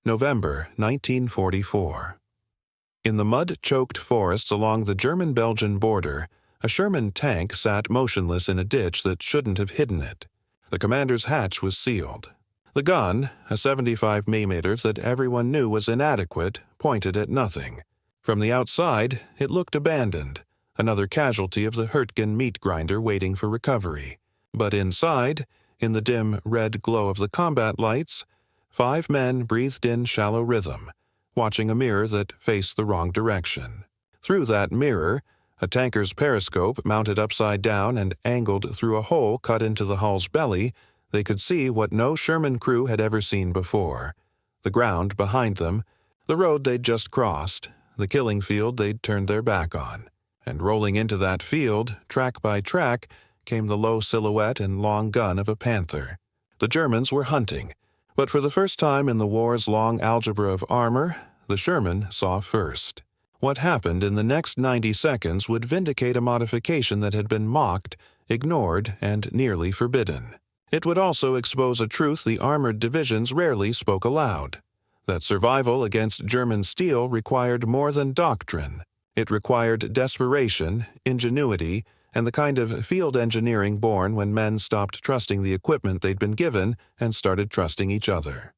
November 1944. In the mud-choked forests along the German-Belgian border, a Sherman tank sat motionless in a ditch that shouldn't have hidden it. The commander's hatch was sealed. The gun, a 75 mm that everyone knew was inadequate, pointed at nothing. From the outside, it looked abandoned, another casualty of the Hürtgen meat grinder waiting for recovery. But inside, in the dim red glow of the combat lights, 5 men breathed in shallow rhythm, watching a mirror that faced the wrong direction. Through that mirror, a tanker's periscope mounted upside down and angled through a hole cut into the hull's belly, they could see what no Sherman crew had ever seen before. The ground behind them, the road they'd just crossed, the killing field they'd turned their back on. And rolling into that field, track by track, came the low silhouette and long gun of a Panther. The Germans were hunting, but for the first time in the war's long algebra of armor, the Sherman saw first. What happened in the next 90 seconds would vindicate a modification that had been mocked, ignored, and nearly forbidden. It would also expose a truth the armored divisions rarely spoke aloud: that survival against German steel required more than doctrine. It required desperation, ingenuity, and the kind of field engineering born when men stopped trusting the equipment they'd been given and started trusting each other.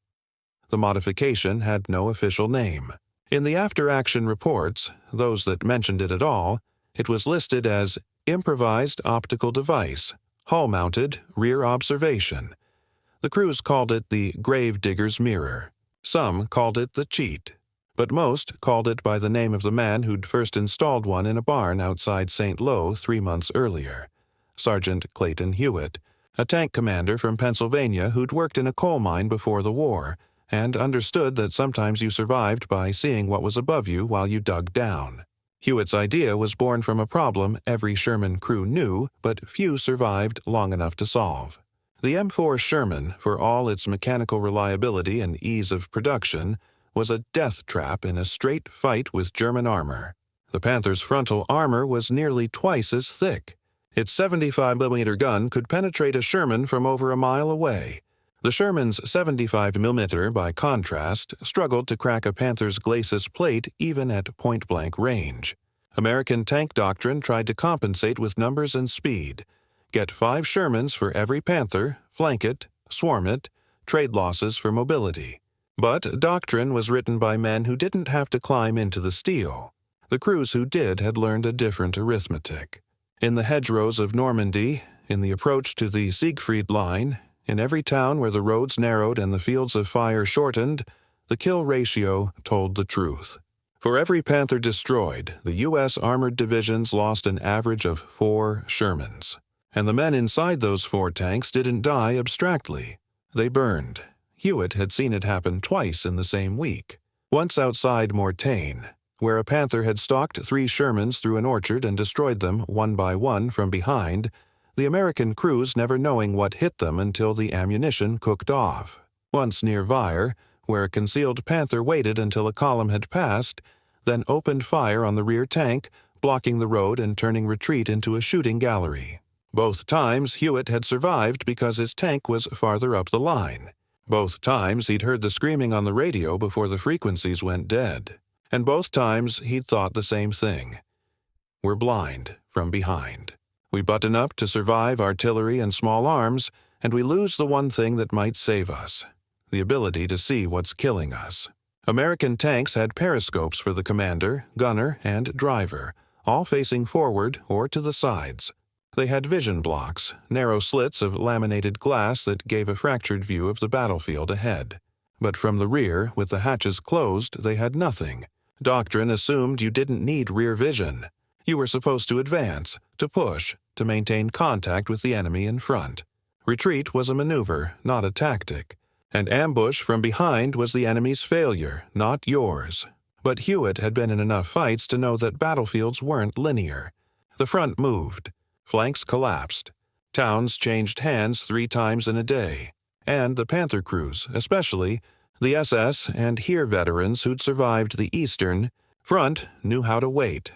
The modification had no official name. In the after-action reports, those that mentioned it at all, it was listed as improvised optical device, hull-mounted rear observation. The crews called it the grave digger's mirror. Some called it the cheat, but most called it by the name of the man who'd first installed one in a barn outside St. Lo 3 months earlier, Sergeant Clayton Hewitt, a tank commander from Pennsylvania who'd worked in a coal mine before the war, and understood that sometimes you survived by seeing what was above you while you dug down. Hewitt's idea was born from a problem every Sherman crew knew, but few survived long enough to solve. The M4 Sherman, for all its mechanical reliability and ease of production, was a death trap in a straight fight with German armor. The Panther's frontal armor was nearly twice as thick. Its 75 mm gun could penetrate a Sherman from over a mile away. The Sherman's 75 mm, by contrast, struggled to crack a Panther's glacis plate even at point-blank range. American tank doctrine tried to compensate with numbers and speed. Get 5 Shermans for every Panther, flank it, swarm it, trade losses for mobility. But doctrine was written by men who didn't have to climb into the steel. The crews who did had learned a different arithmetic. In the hedgerows of Normandy, in the approach to the Siegfried Line, in every town where the roads narrowed and the fields of fire shortened, the kill ratio told the truth. For every Panther destroyed, the U.S. armored divisions lost an average of 4 Shermans. And the men inside those 4 tanks didn't die abstractly. They burned. Hewitt had seen it happen twice in the same week. Once outside Mortain, where a Panther had stalked 3 Shermans through an orchard and destroyed them one by one from behind, the American crews never knowing what hit them until the ammunition cooked off. Once near Vire, where a concealed Panther waited until a column had passed, then opened fire on the rear tank, blocking the road and turning retreat into a shooting gallery. Both times Hewitt had survived because his tank was farther up the line. Both times he'd heard the screaming on the radio before the frequencies went dead. And both times he'd thought the same thing. We're blind from behind. We button up to survive artillery and small arms, and we lose the one thing that might save us: the ability to see what's killing us. American tanks had periscopes for the commander, gunner, and driver, all facing forward or to the sides. They had vision blocks, narrow slits of laminated glass that gave a fractured view of the battlefield ahead. But from the rear, with the hatches closed, they had nothing. Doctrine assumed you didn't need rear vision. You were supposed to advance, to push, to maintain contact with the enemy in front. Retreat was a maneuver, not a tactic. And ambush from behind was the enemy's failure, not yours. But Hewitt had been in enough fights to know that battlefields weren't linear. The front moved. Flanks collapsed. Towns changed hands 3 times in a day. And the Panther crews, especially the SS and Heer veterans who'd survived the Eastern Front, knew how to wait.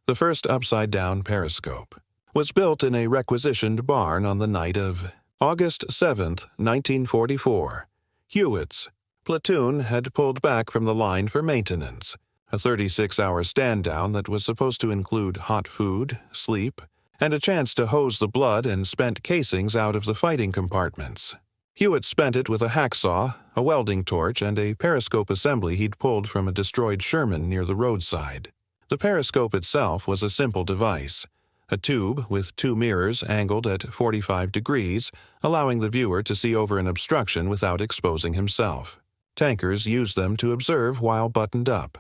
The first upside-down periscope was built in a requisitioned barn on the night of August 7, 1944. Hewitt's, platoon had pulled back from the line for maintenance, a 36-hour stand-down that was supposed to include hot food, sleep, and a chance to hose the blood and spent casings out of the fighting compartments. Hewitt spent it with a hacksaw, a welding torch, and a periscope assembly he'd pulled from a destroyed Sherman near the roadside. The periscope itself was a simple device, a tube with two mirrors angled at 45 degrees, allowing the viewer to see over an obstruction without exposing himself. Tankers used them to observe while buttoned up,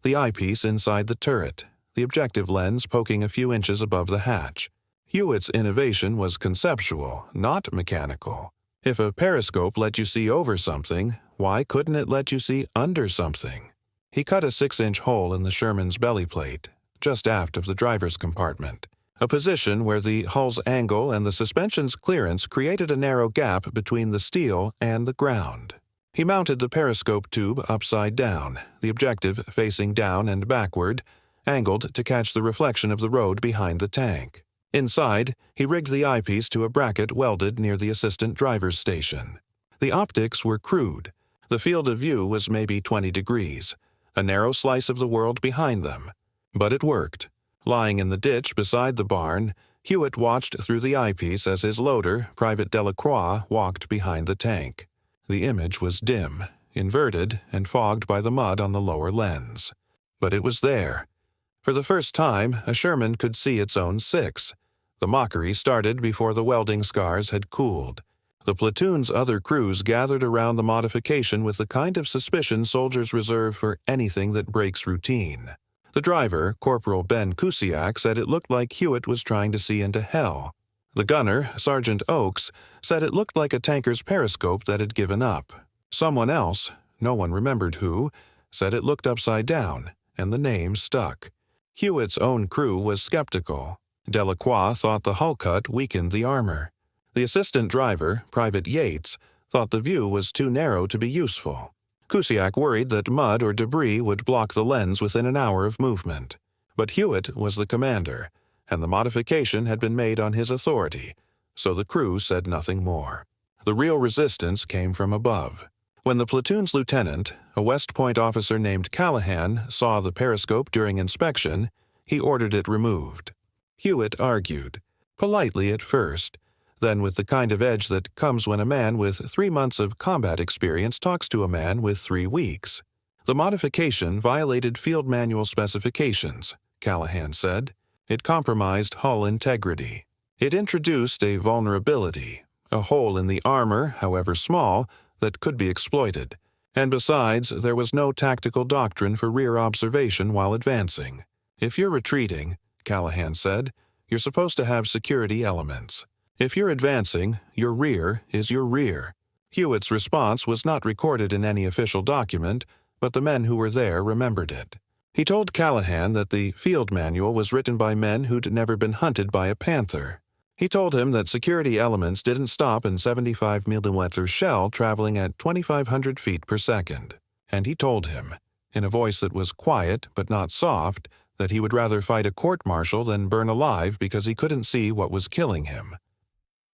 the eyepiece inside the turret, the objective lens poking a few inches above the hatch. Hewitt's innovation was conceptual, not mechanical. If a periscope let you see over something, why couldn't it let you see under something? He cut a 6-inch hole in the Sherman's belly plate, just aft of the driver's compartment, a position where the hull's angle and the suspension's clearance created a narrow gap between the steel and the ground. He mounted the periscope tube upside down, the objective facing down and backward, angled to catch the reflection of the road behind the tank. Inside, he rigged the eyepiece to a bracket welded near the assistant driver's station. The optics were crude. The field of view was maybe 20 degrees, a narrow slice of the world behind them. But it worked. Lying in the ditch beside the barn, Hewitt watched through the eyepiece as his loader, Private Delacroix, walked behind the tank. The image was dim, inverted, and fogged by the mud on the lower lens. But it was there. For the first time, a Sherman could see its own six. The mockery started before the welding scars had cooled. The platoon's other crews gathered around the modification with the kind of suspicion soldiers reserve for anything that breaks routine. The driver, Corporal Ben Kusiak, said it looked like Hewitt was trying to see into hell. The gunner, Sergeant Oakes, said it looked like a tanker's periscope that had given up. Someone else, no one remembered who, said it looked upside down, and the name stuck. Hewitt's own crew was skeptical. Delacroix thought the hull cut weakened the armor. The assistant driver, Private Yates, thought the view was too narrow to be useful. Kusiak worried that mud or debris would block the lens within an hour of movement. But Hewitt was the commander, and the modification had been made on his authority, so the crew said nothing more. The real resistance came from above. When the platoon's lieutenant, a West Point officer named Callahan, saw the periscope during inspection, he ordered it removed. Hewitt argued, politely at first, then with the kind of edge that comes when a man with 3 months of combat experience talks to a man with 3 weeks. The modification violated field manual specifications, Callahan said. It compromised hull integrity. It introduced a vulnerability, a hole in the armor, however small, that could be exploited. And besides, there was no tactical doctrine for rear observation while advancing. If you're retreating, Callahan said, you're supposed to have security elements. If you're advancing, your rear is your rear. Hewitt's response was not recorded in any official document, but the men who were there remembered it. He told Callahan that the field manual was written by men who'd never been hunted by a panther. He told him that security elements didn't stop in 75mm shell traveling at 2,500 feet per second. And he told him, in a voice that was quiet but not soft, that he would rather fight a court-martial than burn alive because he couldn't see what was killing him.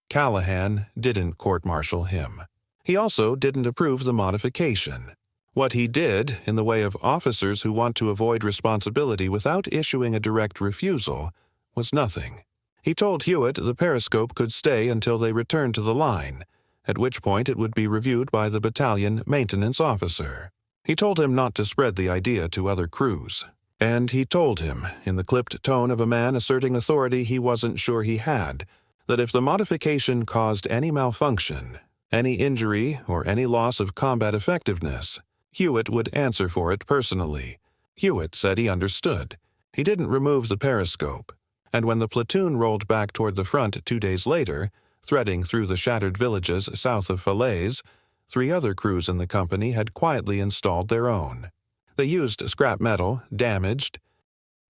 Callahan didn't court-martial him. He also didn't approve the modification. What he did, in the way of officers who want to avoid responsibility without issuing a direct refusal, was nothing. He told Hewitt the periscope could stay until they returned to the line, at which point it would be reviewed by the battalion maintenance officer. He told him not to spread the idea to other crews. And he told him, in the clipped tone of a man asserting authority he wasn't sure he had, that if the modification caused any malfunction, any injury, or any loss of combat effectiveness, Hewitt would answer for it personally. Hewitt said he understood. He didn't remove the periscope, and when the platoon rolled back toward the front 2 days later, threading through the shattered villages south of Falaise, 3 other crews in the company had quietly installed their own. They used scrap metal, damaged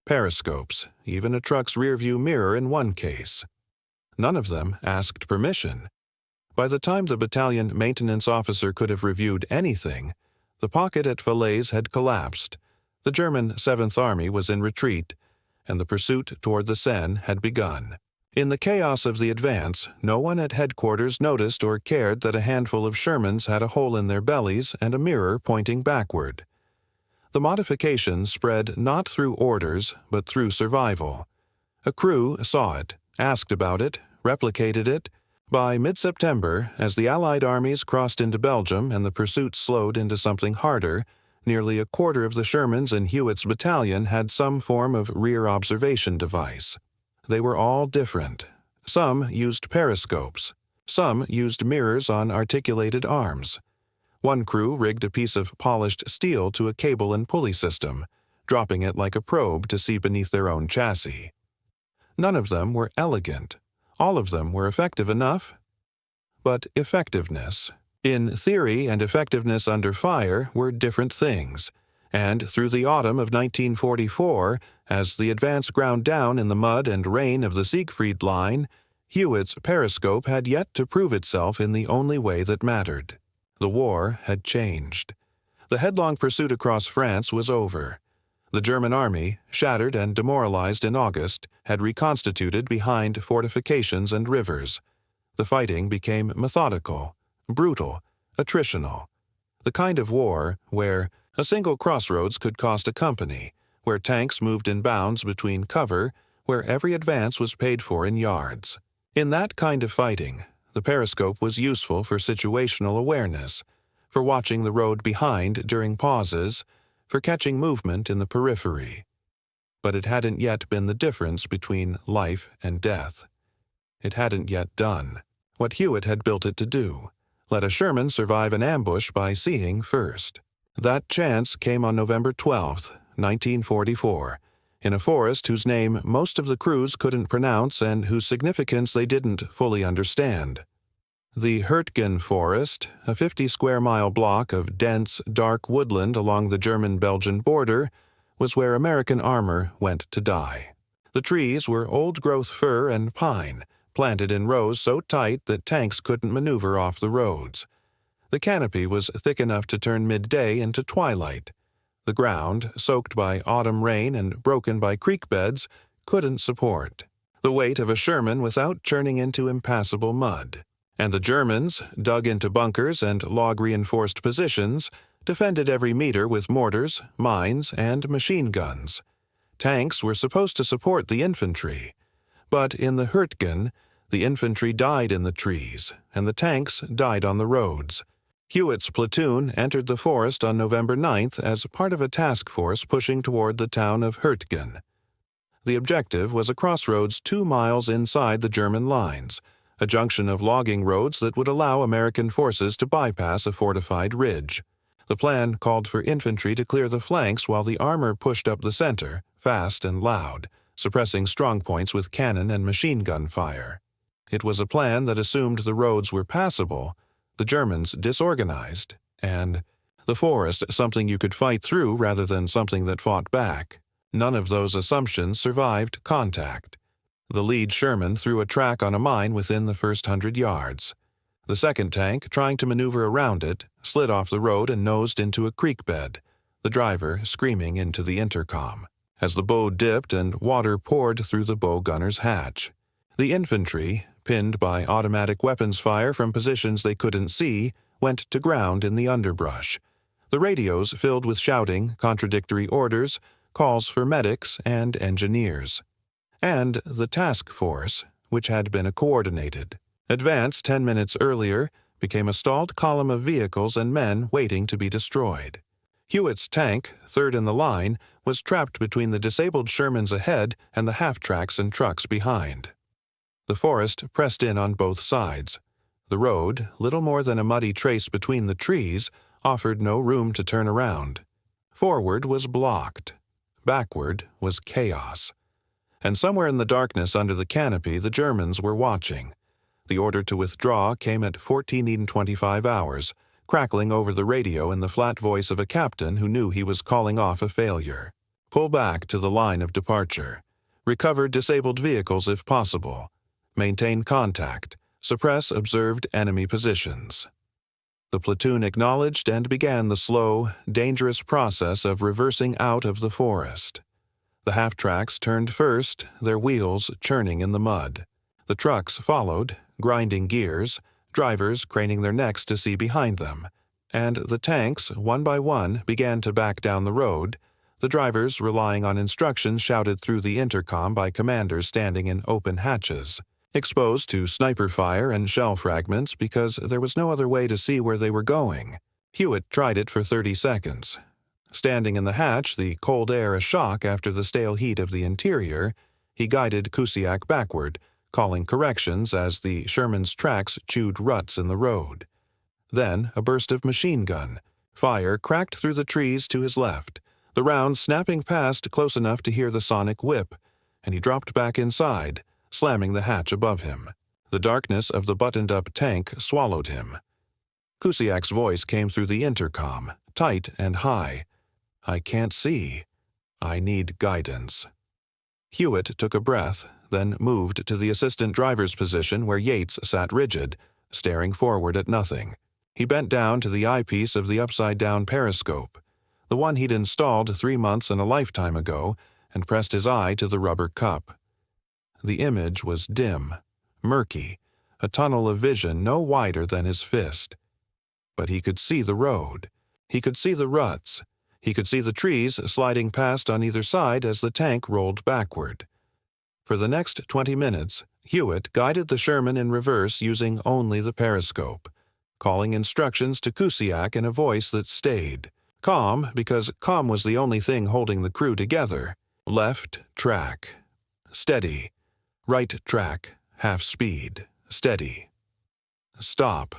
periscopes, even a truck's rearview mirror in one case. None of them asked permission. By the time the battalion maintenance officer could have reviewed anything, the pocket at Falaise had collapsed, the German 7th Army was in retreat, and the pursuit toward the Seine had begun. In the chaos of the advance, no one at headquarters noticed or cared that a handful of Shermans had a hole in their bellies and a mirror pointing backward. The modification spread not through orders, but through survival. A crew saw it, asked about it, replicated it. By mid-September, as the Allied armies crossed into Belgium and the pursuit slowed into something harder, nearly a quarter of the Shermans in Hewitt's battalion had some form of rear observation device. They were all different. Some used periscopes. Some used mirrors on articulated arms. One crew rigged a piece of polished steel to a cable and pulley system, dropping it like a probe to see beneath their own chassis. None of them were elegant. All of them were effective enough. But effectiveness, in theory and effectiveness under fire, were different things, and through the autumn of 1944, as the advance ground down in the mud and rain of the Siegfried Line, Hewitt's periscope had yet to prove itself in the only way that mattered. The war had changed. The headlong pursuit across France was over. The German army, shattered and demoralized in August, had reconstituted behind fortifications and rivers. The fighting became methodical, brutal, attritional. The kind of war where a single crossroads could cost a company, where tanks moved in bounds between cover, where every advance was paid for in yards. In that kind of fighting, the periscope was useful for situational awareness, for watching the road behind during pauses, for catching movement in the periphery. But it hadn't yet been the difference between life and death. It hadn't yet done what Hewitt had built it to do: let a Sherman survive an ambush by seeing first. That chance came on November 12, 1944, in a forest whose name most of the crews couldn't pronounce and whose significance they didn't fully understand. The Hürtgen Forest, a 50-square-mile block of dense, dark woodland along the German-Belgian border, was where American armor went to die. The trees were old-growth fir and pine, planted in rows so tight that tanks couldn't maneuver off the roads. The canopy was thick enough to turn midday into twilight. The ground, soaked by autumn rain and broken by creek beds, couldn't support the weight of a Sherman without churning into impassable mud. And the Germans, dug into bunkers and log-reinforced positions, defended every meter with mortars, mines, and machine guns. Tanks were supposed to support the infantry. But in the Hürtgen, the infantry died in the trees, and the tanks died on the roads. Hewitt's platoon entered the forest on November 9th as part of a task force pushing toward the town of Hürtgen. The objective was a crossroads 2 miles inside the German lines, a junction of logging roads that would allow American forces to bypass a fortified ridge. The plan called for infantry to clear the flanks while the armor pushed up the center, fast and loud, suppressing strong points with cannon and machine gun fire. It was a plan that assumed the roads were passable, the Germans disorganized, and the forest something you could fight through rather than something that fought back. None of those assumptions survived contact. The lead Sherman threw a track on a mine within the first 100 yards. The second tank, trying to maneuver around it, slid off the road and nosed into a creek bed, the driver screaming into the intercom, as the bow dipped and water poured through the bow gunner's hatch. The infantry, pinned by automatic weapons fire from positions they couldn't see, went to ground in the underbrush. The radios filled with shouting, contradictory orders, calls for medics and engineers. And the task force, which had been a coordinated advance 10 minutes earlier, became a stalled column of vehicles and men waiting to be destroyed. Hewitt's tank, third in the line, was trapped between the disabled Shermans ahead and the half-tracks and trucks behind. The forest pressed in on both sides. The road, little more than a muddy trace between the trees, offered no room to turn around. Forward was blocked. Backward was chaos. And somewhere in the darkness under the canopy the Germans were watching. The order to withdraw came at 14:25 hours, crackling over the radio in the flat voice of a captain who knew he was calling off a failure. Pull back to the line of departure. Recover disabled vehicles if possible. Maintain contact. Suppress observed enemy positions. The platoon acknowledged and began the slow, dangerous process of reversing out of the forest. The half-tracks turned first, their wheels churning in the mud. The trucks followed, grinding gears, drivers craning their necks to see behind them, and the tanks, one by one, began to back down the road, the drivers relying on instructions shouted through the intercom by commanders standing in open hatches, exposed to sniper fire and shell fragments because there was no other way to see where they were going. Hewitt tried it for 30 seconds. Standing in the hatch, the cold air a shock after the stale heat of the interior, he guided Kusiak backward, calling corrections as the Sherman's tracks chewed ruts in the road. Then a burst of machine gun. Fire cracked through the trees to his left, the round snapping past close enough to hear the sonic whip, and he dropped back inside, slamming the hatch above him. The darkness of the buttoned-up tank swallowed him. Kusiak's voice came through the intercom, tight and high. "I can't see. I need guidance." Hewitt took a breath, then moved to the assistant driver's position where Yates sat rigid, staring forward at nothing. He bent down to the eyepiece of the upside-down periscope, the one he'd installed 3 months and a lifetime ago, and pressed his eye to the rubber cup. The image was dim, murky, a tunnel of vision no wider than his fist. But he could see the road. He could see the ruts. He could see the trees sliding past on either side as the tank rolled backward. For the next 20 minutes, Hewitt guided the Sherman in reverse using only the periscope, calling instructions to Kusiak in a voice that stayed. Calm, because calm was the only thing holding the crew together. Left track. Steady. Right track. Half speed. Steady. Stop.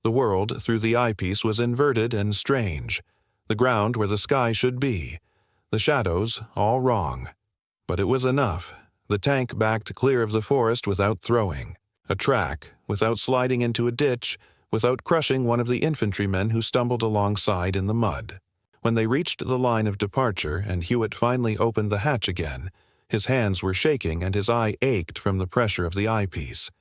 The world through the eyepiece was inverted and strange. The ground where the sky should be. The shadows all wrong. But it was enough. The tank backed clear of the forest without throwing. A track, without sliding into a ditch, without crushing one of the infantrymen who stumbled alongside in the mud. When they reached the line of departure and Hewitt finally opened the hatch again, his hands were shaking and his eye ached from the pressure of the eyepiece.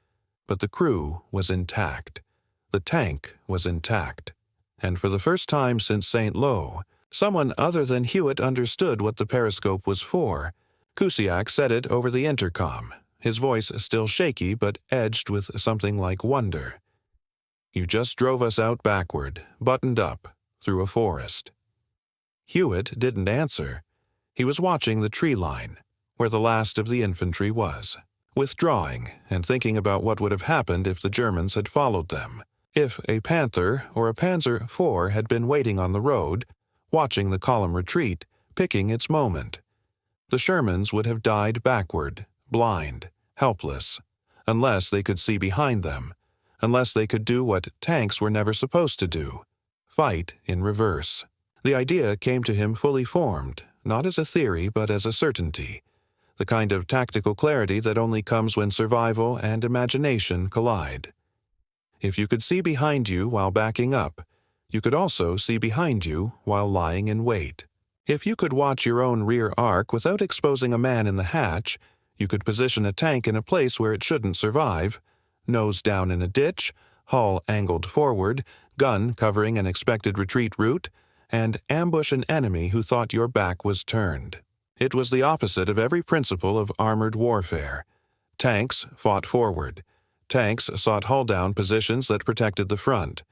But the crew was intact. The tank was intact. And for the first time since St. Lo, someone other than Hewitt understood what the periscope was for. Kusiak said it over the intercom, his voice still shaky but edged with something like wonder. "You just drove us out backward, buttoned up, through a forest." Hewitt didn't answer. He was watching the tree line, where the last of the infantry was, withdrawing and thinking about what would have happened if the Germans had followed them. If a Panther or a Panzer IV had been waiting on the road, watching the column retreat, picking its moment. The Shermans would have died backward, blind, helpless, unless they could see behind them, unless they could do what tanks were never supposed to do, fight in reverse. The idea came to him fully formed, not as a theory but as a certainty, the kind of tactical clarity that only comes when survival and imagination collide. If you could see behind you while backing up, you could also see behind you while lying in wait. If you could watch your own rear arc without exposing a man in the hatch, you could position a tank in a place where it shouldn't survive, nose down in a ditch, hull angled forward, gun covering an expected retreat route, and ambush an enemy who thought your back was turned. It was the opposite of every principle of armored warfare. Tanks fought forward. Tanks sought hull-down positions that protected the front.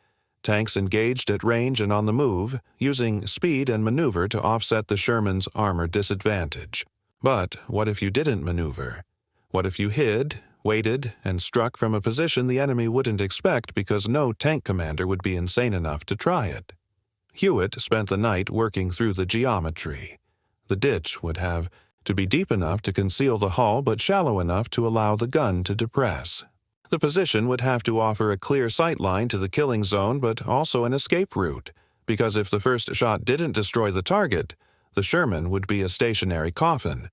Tanks engaged at range and on the move, using speed and maneuver to offset the Sherman's armor disadvantage. But what if you didn't maneuver? What if you hid, waited, and struck from a position the enemy wouldn't expect because no tank commander would be insane enough to try it? Hewitt spent the night working through the geometry. The ditch would have to be deep enough to conceal the hull but shallow enough to allow the gun to depress. The position would have to offer a clear sight line to the killing zone but also an escape route, because if the first shot didn't destroy the target, the Sherman would be a stationary coffin,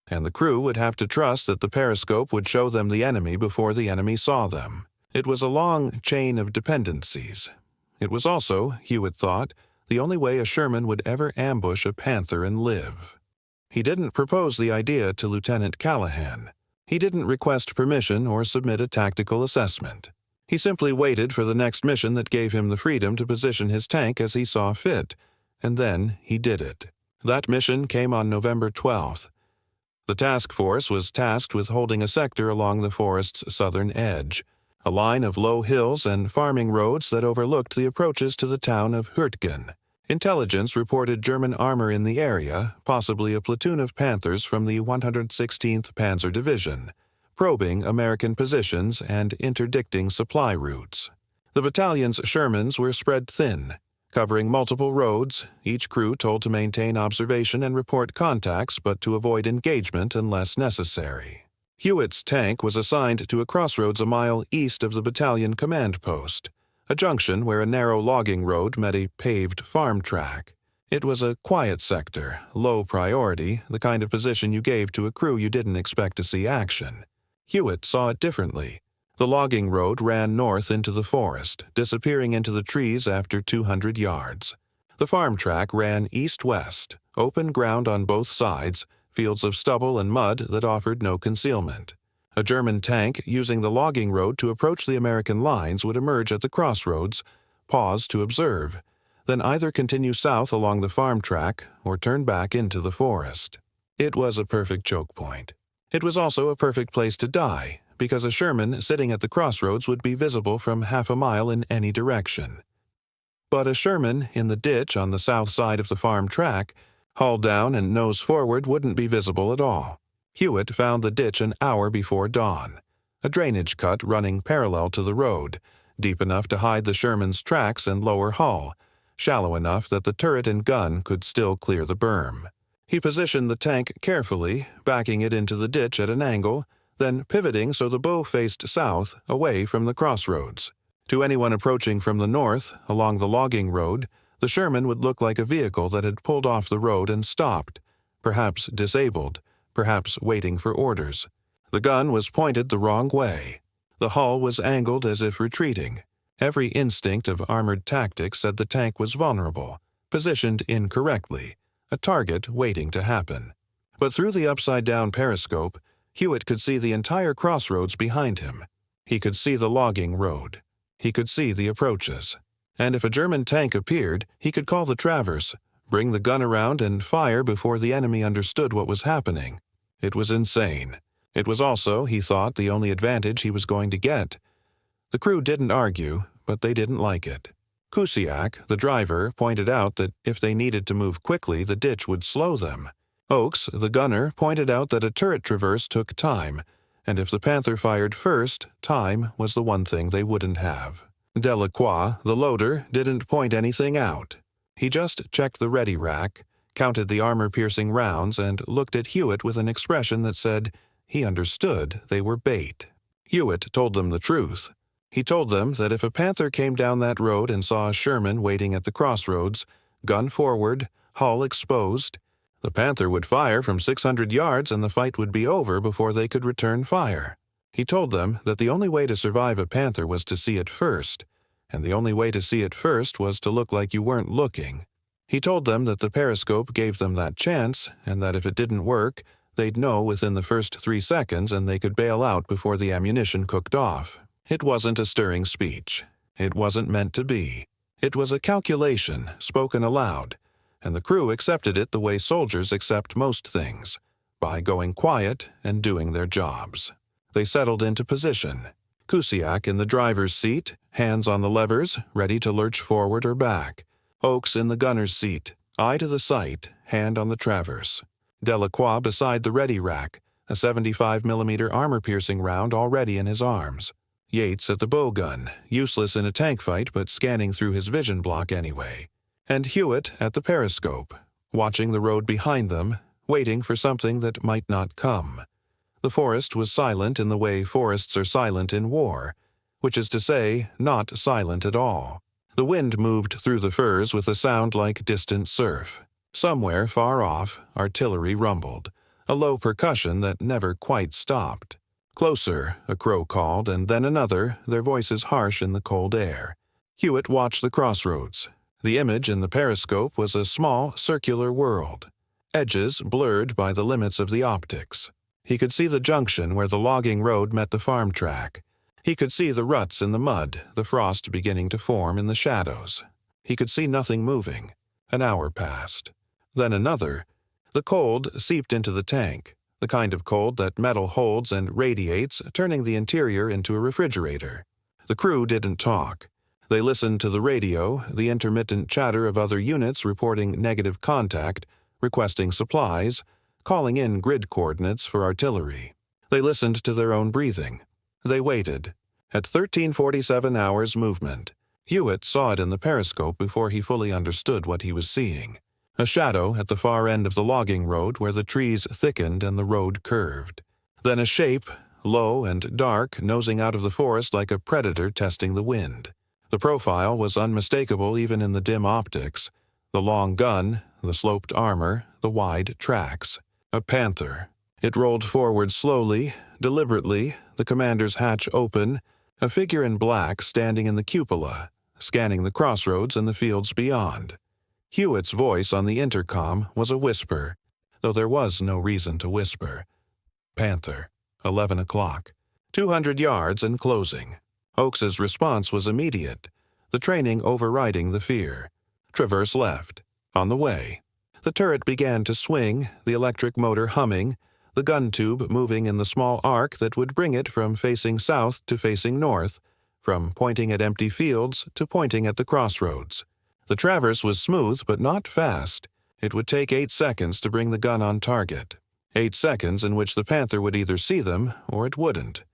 and the crew would have to trust that the periscope would show them the enemy before the enemy saw them. It was a long chain of dependencies. It was also, Hewitt thought, the only way a Sherman would ever ambush a Panther and live. He didn't propose the idea to Lieutenant Callahan. He didn't request permission or submit a tactical assessment. He simply waited for the next mission that gave him the freedom to position his tank as he saw fit, and then he did it. That mission came on November 12th. The task force was tasked with holding a sector along the forest's southern edge, a line of low hills and farming roads that overlooked the approaches to the town of Hürtgen. Intelligence reported German armor in the area, possibly a platoon of Panthers from the 116th Panzer Division, probing American positions and interdicting supply routes. The battalion's Shermans were spread thin, covering multiple roads, each crew told to maintain observation and report contacts but to avoid engagement unless necessary. Hewitt's tank was assigned to a crossroads a mile east of the battalion command post, a junction where a narrow logging road met a paved farm track. It was a quiet sector, low priority, the kind of position you gave to a crew you didn't expect to see action. Hewitt saw it differently. The logging road ran north into the forest, disappearing into the trees after 200 yards. The farm track ran east-west, open ground on both sides, fields of stubble and mud that offered no concealment. A German tank using the logging road to approach the American lines would emerge at the crossroads, pause to observe, then either continue south along the farm track or turn back into the forest. It was a perfect choke point. It was also a perfect place to die, because a Sherman sitting at the crossroads would be visible from half a mile in any direction. But a Sherman in the ditch on the south side of the farm track, hull down and nose forward, wouldn't be visible at all. Hewitt found the ditch an hour before dawn, a drainage cut running parallel to the road, deep enough to hide the Sherman's tracks and lower hull, shallow enough that the turret and gun could still clear the berm. He positioned the tank carefully, backing it into the ditch at an angle, then pivoting so the bow faced south, away from the crossroads. To anyone approaching from the north, along the logging road, the Sherman would look like a vehicle that had pulled off the road and stopped, perhaps disabled, perhaps waiting for orders. The gun was pointed the wrong way. The hull was angled as if retreating. Every instinct of armored tactics said the tank was vulnerable, positioned incorrectly, a target waiting to happen. But through the upside-down periscope, Hewitt could see the entire crossroads behind him. He could see the logging road. He could see the approaches. And if a German tank appeared, he could call the traverse, bring the gun around and fire before the enemy understood what was happening. It was insane. It was also, he thought, the only advantage he was going to get. The crew didn't argue, but they didn't like it. Kusiak, the driver, pointed out that if they needed to move quickly, the ditch would slow them. Oakes, the gunner, pointed out that a turret traverse took time, and if the Panther fired first, time was the one thing they wouldn't have. Delacroix, the loader, didn't point anything out. He just checked the ready rack, counted the armor-piercing rounds, and looked at Hewitt with an expression that said he understood they were bait. Hewitt told them the truth. He told them that if a Panther came down that road and saw a Sherman waiting at the crossroads, gun forward, hull exposed, the Panther would fire from 600 yards and the fight would be over before they could return fire. He told them that the only way to survive a Panther was to see it first, and the only way to see it first was to look like you weren't looking. He told them that the periscope gave them that chance, and that if it didn't work, they'd know within the first 3 seconds and they could bail out before the ammunition cooked off. It wasn't a stirring speech. It wasn't meant to be. It was a calculation, spoken aloud, and the crew accepted it the way soldiers accept most things, by going quiet and doing their jobs. They settled into position. Kusiak in the driver's seat, hands on the levers, ready to lurch forward or back. Oakes in the gunner's seat, eye to the sight, hand on the traverse. Delacroix beside the ready rack, a 75mm armor-piercing round already in his arms. Yates at the bow gun, useless in a tank fight but scanning through his vision block anyway. And Hewitt at the periscope, watching the road behind them, waiting for something that might not come. The forest was silent in the way forests are silent in war, which is to say, not silent at all. The wind moved through the firs with a sound like distant surf. Somewhere far off, artillery rumbled, a low percussion that never quite stopped. Closer, a crow called, and then another, their voices harsh in the cold air. Hewitt watched the crossroads. The image in the periscope was a small, circular world, edges blurred by the limits of the optics. He could see the junction where the logging road met the farm track. He could see the ruts in the mud, the frost beginning to form in the shadows. He could see nothing moving. An hour passed. Then another. The cold seeped into the tank. the kind of cold that metal holds and radiates, turning the interior into a refrigerator. The crew didn't talk. They listened to the radio, the intermittent chatter of other units reporting negative contact, requesting supplies, calling in grid coordinates for artillery. They listened to their own breathing. They waited. At 1347 hours movement, Hewitt saw it in the periscope before he fully understood what he was seeing. A shadow at the far end of the logging road where the trees thickened and the road curved. Then a shape, low and dark, nosing out of the forest like a predator testing the wind. The profile was unmistakable even in the dim optics. The long gun, the sloped armor, the wide tracks. A Panther. It rolled forward slowly, deliberately, the commander's hatch open, a figure in black standing in the cupola, scanning the crossroads and the fields beyond. Hewitt's voice on the intercom was a whisper, though there was no reason to whisper. Panther, 11 o'clock. 200 yards and closing. Oakes's response was immediate, the training overriding the fear. Traverse left. On the way. The turret began to swing, the electric motor humming, the gun tube moving in the small arc that would bring it from facing south to facing north, from pointing at empty fields to pointing at the crossroads. The traverse was smooth but not fast. It would take 8 seconds to bring the gun on target. 8 seconds in which the Panther would either see them or it wouldn't.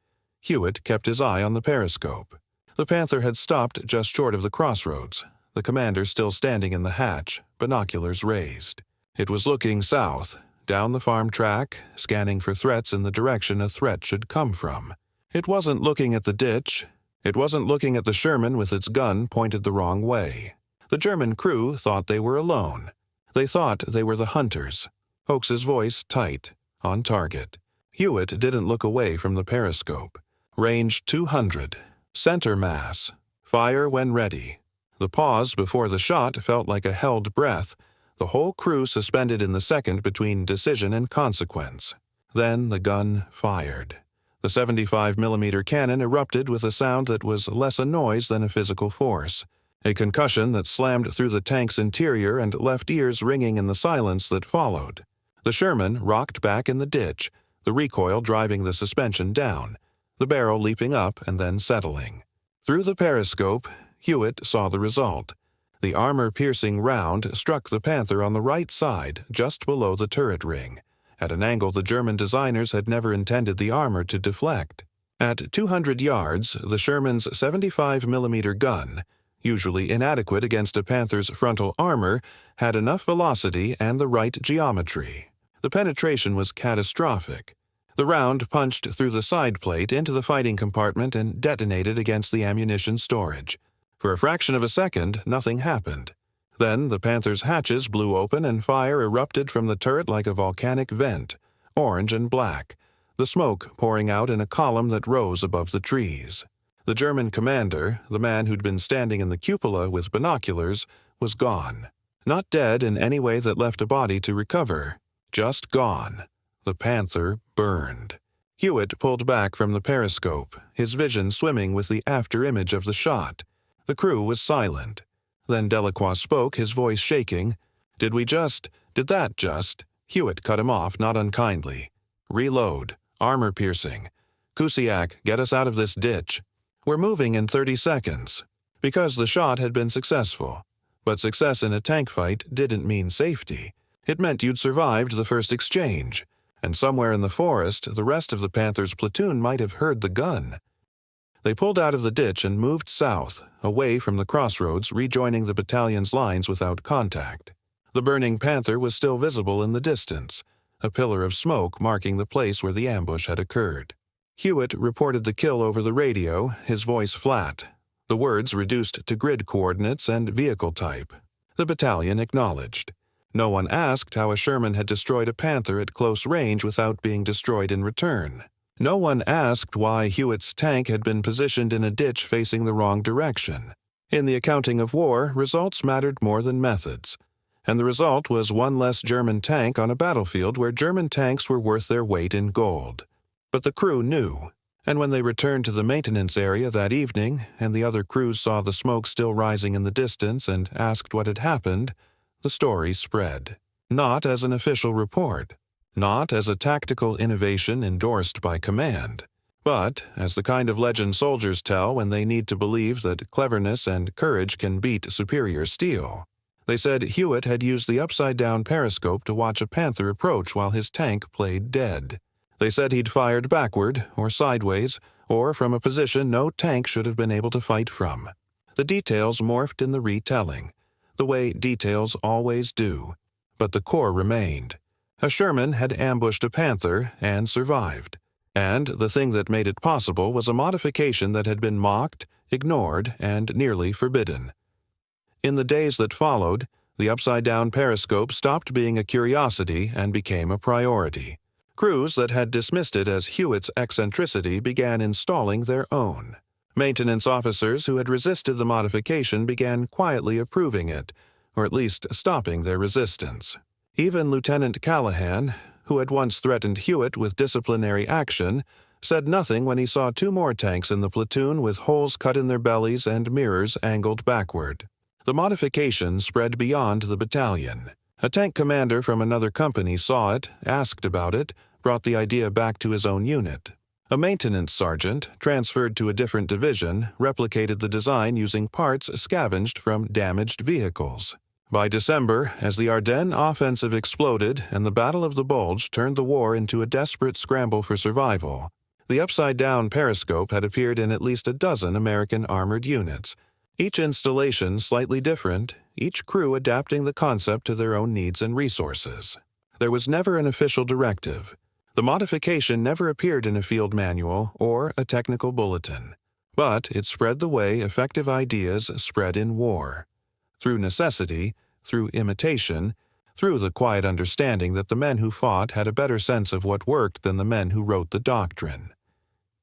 Hewitt kept his eye on the periscope. The Panther had stopped just short of the crossroads, the commander still standing in the hatch, binoculars raised. It was looking south, down the farm track, scanning for threats in the direction a threat should come from. It wasn't looking at the ditch. It wasn't looking at the Sherman with its gun pointed the wrong way. The German crew thought they were alone. They thought they were the hunters. Oakes's voice tight, on target. Hewitt didn't look away from the periscope. Range 200. Center mass. Fire when ready. The pause before the shot felt like a held breath, the whole crew suspended in the second between decision and consequence. Then the gun fired. The 75mm cannon erupted with a sound that was less a noise than a physical force. A concussion that slammed through the tank's interior and left ears ringing in the silence that followed. The Sherman rocked back in the ditch, the recoil driving the suspension down, the barrel leaping up and then settling. Through the periscope, Hewitt saw the result. The armor-piercing round struck the Panther on the right side, just below the turret ring, at an angle the German designers had never intended the armor to deflect. At 200 yards, the Sherman's 75mm gun, usually inadequate against a Panther's frontal armor, had enough velocity and the right geometry. The penetration was catastrophic. The round punched through the side plate into the fighting compartment and detonated against the ammunition storage. For a fraction of a second, nothing happened. Then the Panther's hatches blew open and fire erupted from the turret like a volcanic vent, orange and black, the smoke pouring out in a column that rose above the trees. The German commander, the man who'd been standing in the cupola with binoculars, was gone. Not dead in any way that left a body to recover. Just gone. The Panther burned. Hewitt pulled back from the periscope, his vision swimming with the after-image of the shot. The crew was silent. Then Delacroix spoke, his voice shaking. Did that just? Hewitt cut him off, not unkindly. Reload. Armor piercing. Kusiak, get us out of this ditch. We're moving in 30 seconds. Because the shot had been successful. But success in a tank fight didn't mean safety. It meant you'd survived the first exchange. And somewhere in the forest, the rest of the Panther's platoon might have heard the gun. They pulled out of the ditch and moved south, away from the crossroads, rejoining the battalion's lines without contact. The burning Panther was still visible in the distance, a pillar of smoke marking the place where the ambush had occurred. Hewitt reported the kill over the radio, his voice flat, the words reduced to grid coordinates and vehicle type. The battalion acknowledged. No one asked how a Sherman had destroyed a Panther at close range without being destroyed in return. No one asked why Hewitt's tank had been positioned in a ditch facing the wrong direction. In the accounting of war, results mattered more than methods. And the result was one less German tank on a battlefield where German tanks were worth their weight in gold. But the crew knew. And when they returned to the maintenance area that evening, and the other crews saw the smoke still rising in the distance and asked what had happened, the story spread. Not as an official report. not as a tactical innovation endorsed by command, but as the kind of legend soldiers tell when they need to believe that cleverness and courage can beat superior steel. They said Hewitt had used the upside-down periscope to watch a Panther approach while his tank played dead. They said he'd fired backward or sideways or from a position no tank should have been able to fight from. The details morphed in the retelling, the way details always do, but the core remained. A Sherman had ambushed a Panther and survived, and the thing that made it possible was a modification that had been mocked, ignored, and nearly forbidden. In the days that followed, the upside-down periscope stopped being a curiosity and became a priority. Crews that had dismissed it as Hewitt's eccentricity began installing their own. Maintenance officers who had resisted the modification began quietly approving it, or at least stopping their resistance. Even Lieutenant Callahan, who had once threatened Hewitt with disciplinary action, said nothing when he saw two more tanks in the platoon with holes cut in their bellies and mirrors angled backward. The modification spread beyond the battalion. A tank commander from another company saw it, asked about it, brought the idea back to his own unit. A maintenance sergeant, transferred to a different division, replicated the design using parts scavenged from damaged vehicles. By December, as the Ardennes offensive exploded and the Battle of the Bulge turned the war into a desperate scramble for survival, the upside-down periscope had appeared in at least a dozen American armored units, each installation slightly different, each crew adapting the concept to their own needs and resources. There was never an official directive. The modification never appeared in a field manual or a technical bulletin, but it spread the way effective ideas spread in war. Through necessity, through imitation, through the quiet understanding that the men who fought had a better sense of what worked than the men who wrote the doctrine.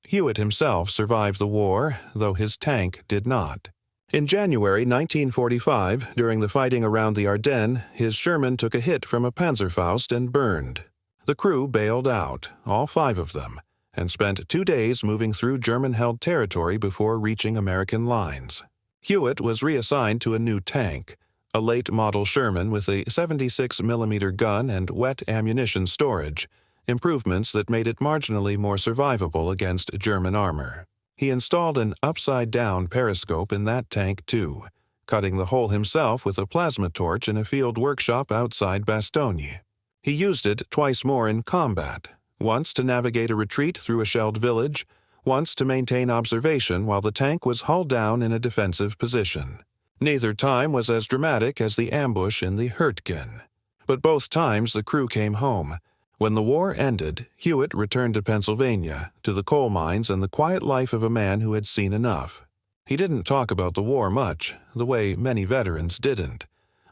Hewitt himself survived the war, though his tank did not. In January 1945, during the fighting around the Ardennes, his Sherman took a hit from a Panzerfaust and burned. The crew bailed out, all 5 of them, and spent 2 days moving through German-held territory before reaching American lines. Hewitt was reassigned to a new tank, a late-model Sherman with a 76mm gun and wet ammunition storage, improvements that made it marginally more survivable against German armor. He installed an upside-down periscope in that tank too, cutting the hole himself with a plasma torch in a field workshop outside Bastogne. He used it twice more in combat, once to navigate a retreat through a shelled village, once to maintain observation while the tank was hull down in a defensive position. Neither time was as dramatic as the ambush in the Hürtgen. But both times the crew came home. When the war ended, Hewitt returned to Pennsylvania, to the coal mines and the quiet life of a man who had seen enough. He didn't talk about the war much, the way many veterans didn't.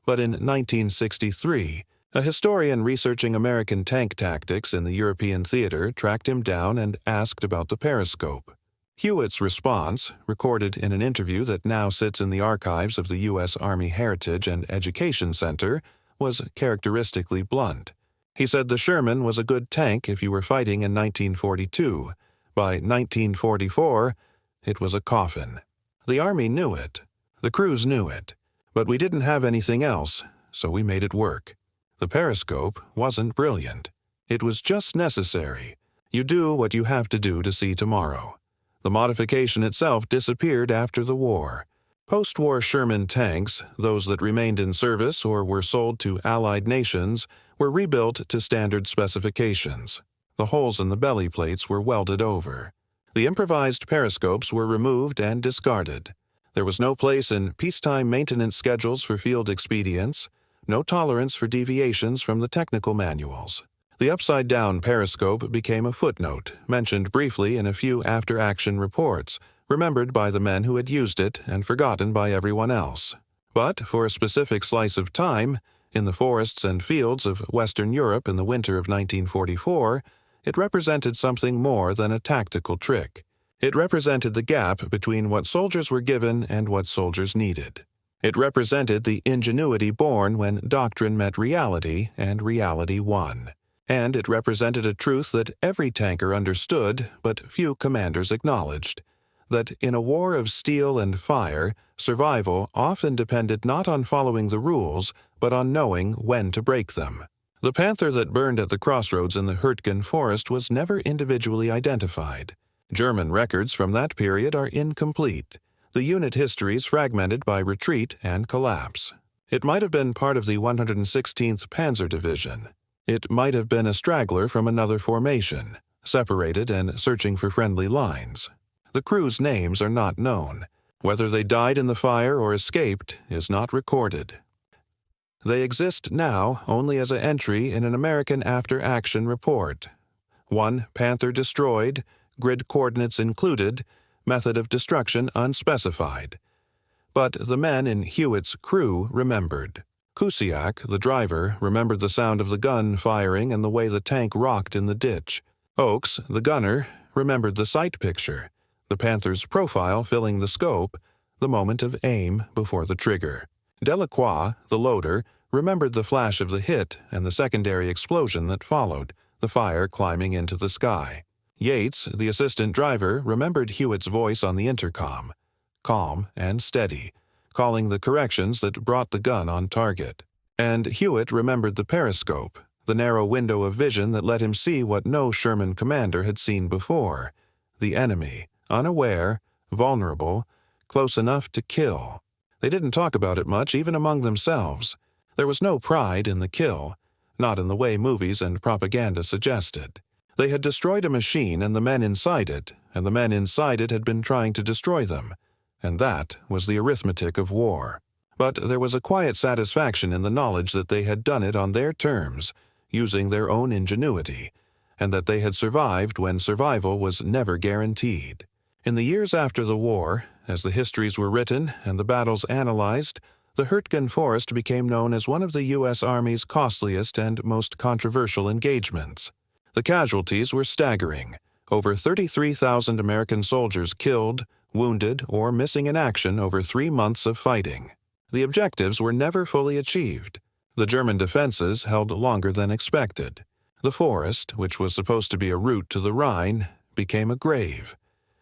But in 1963, a historian researching American tank tactics in the European theater tracked him down and asked about the periscope. Hewitt's response, recorded in an interview that now sits in the archives of the U.S. Army Heritage and Education Center, was characteristically blunt. He said the Sherman was a good tank if you were fighting in 1942. By 1944, it was a coffin. The Army knew it. The crews knew it. But we didn't have anything else, so we made it work. The periscope wasn't brilliant. It was just necessary. You do what you have to do to see tomorrow. The modification itself disappeared after the war. Post-war Sherman tanks, those that remained in service or were sold to Allied nations, were rebuilt to standard specifications. The holes in the belly plates were welded over. The improvised periscopes were removed and discarded. There was no place in peacetime maintenance schedules for field expedients, no tolerance for deviations from the technical manuals. The upside-down periscope became a footnote, mentioned briefly in a few after-action reports, remembered by the men who had used it and forgotten by everyone else. But for a specific slice of time, in the forests and fields of Western Europe in the winter of 1944, it represented something more than a tactical trick. It represented the gap between what soldiers were given and what soldiers needed. It represented the ingenuity born when doctrine met reality and reality won. And it represented a truth that every tanker understood but few commanders acknowledged, that in a war of steel and fire, survival often depended not on following the rules, but on knowing when to break them. The Panther that burned at the crossroads in the Hürtgen Forest was never individually identified. German records from that period are incomplete, the unit histories fragmented by retreat and collapse. It might have been part of the 116th Panzer Division. It might have been a straggler from another formation, separated and searching for friendly lines. The crew's names are not known. Whether they died in the fire or escaped is not recorded. They exist now only as an entry in an American after-action report. 1 Panther destroyed, grid coordinates included, method of destruction unspecified. But the men in Hewitt's crew remembered. Kusiak, the driver, remembered the sound of the gun firing and the way the tank rocked in the ditch. Oakes, the gunner, remembered the sight picture, the Panther's profile filling the scope, the moment of aim before the trigger. Delacroix, the loader, remembered the flash of the hit and the secondary explosion that followed, the fire climbing into the sky. Yates, the assistant driver, remembered Hewitt's voice on the intercom, calm and steady, calling the corrections that brought the gun on target. And Hewitt remembered the periscope, the narrow window of vision that let him see what no Sherman commander had seen before: the enemy, unaware, vulnerable, close enough to kill. They didn't talk about it much, even among themselves. There was no pride in the kill, not in the way movies and propaganda suggested. They had destroyed a machine and the men inside it, and the men inside it had been trying to destroy them, and that was the arithmetic of war. But there was a quiet satisfaction in the knowledge that they had done it on their terms, using their own ingenuity, and that they had survived when survival was never guaranteed. In the years after the war, as the histories were written and the battles analyzed, the Hürtgen Forest became known as one of the U.S. Army's costliest and most controversial engagements. The casualties were staggering: over 33,000 American soldiers killed, wounded, or missing in action over 3 months of fighting. The objectives were never fully achieved. The German defenses held longer than expected. The forest, which was supposed to be a route to the Rhine, became a grave.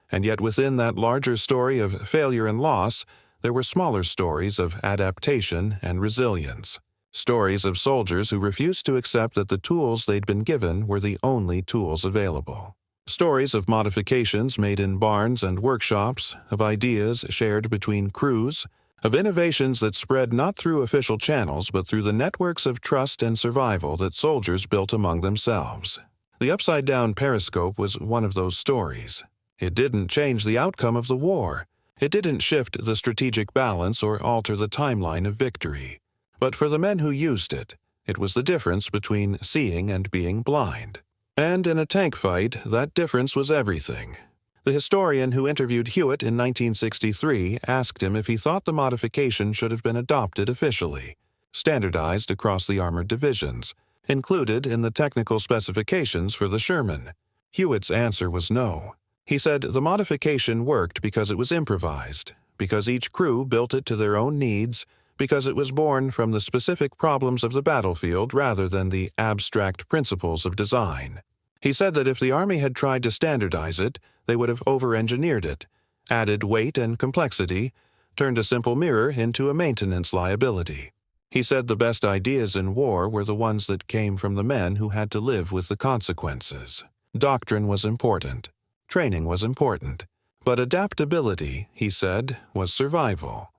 And yet within that larger story of failure and loss, there were smaller stories of adaptation and resilience. Stories of soldiers who refused to accept that the tools they'd been given were the only tools available. Stories of modifications made in barns and workshops, of ideas shared between crews, of innovations that spread not through official channels but through the networks of trust and survival that soldiers built among themselves. The upside-down periscope was one of those stories. It didn't change the outcome of the war. It didn't shift the strategic balance or alter the timeline of victory. But for the men who used it, it was the difference between seeing and being blind. And in a tank fight, that difference was everything. The historian who interviewed Hewitt in 1963 asked him if he thought the modification should have been adopted officially, standardized across the armored divisions, included in the technical specifications for the Sherman. Hewitt's answer was no. He said the modification worked because it was improvised, because each crew built it to their own needs, because it was born from the specific problems of the battlefield rather than the abstract principles of design. He said that if the Army had tried to standardize it, they would have over-engineered it, added weight and complexity, turned a simple mirror into a maintenance liability. He said the best ideas in war were the ones that came from the men who had to live with the consequences. Doctrine was important. Training was important. But adaptability, he said, was survival.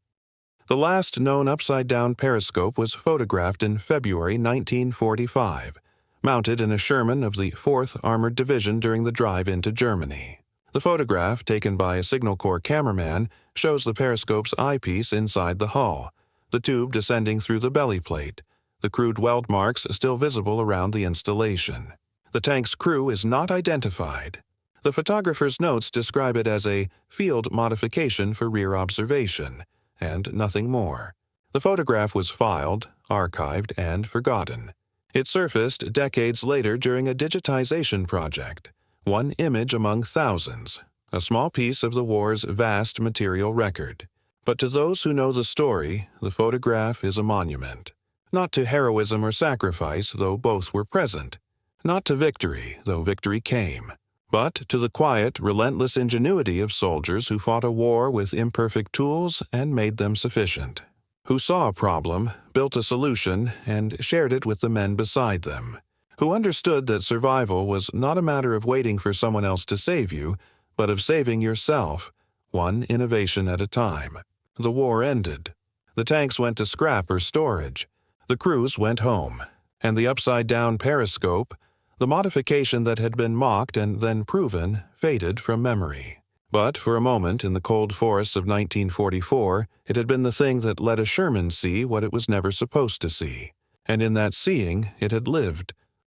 The last known upside-down periscope was photographed in February 1945, mounted in a Sherman of the 4th Armored Division during the drive into Germany. The photograph, taken by a Signal Corps cameraman, shows the periscope's eyepiece inside the hull, the tube descending through the belly plate, the crude weld marks still visible around the installation. The tank's crew is not identified. The photographer's notes describe it as a field modification for rear observation, and nothing more. The photograph was filed, archived, and forgotten. It surfaced decades later during a digitization project, one image among thousands, a small piece of the war's vast material record. But to those who know the story, the photograph is a monument. Not to heroism or sacrifice, though both were present. Not to victory, though victory came. But to the quiet, relentless ingenuity of soldiers who fought a war with imperfect tools and made them sufficient. who saw a problem, built a solution, and shared it with the men beside them, who understood that survival was not a matter of waiting for someone else to save you, but of saving yourself, one innovation at a time. The war ended. The tanks went to scrap or storage. The crews went home. And the upside-down periscope, the modification that had been mocked and then proven, faded from memory. But for a moment in the cold forests of 1944, it had been the thing that let a Sherman see what it was never supposed to see. And in that seeing, it had lived.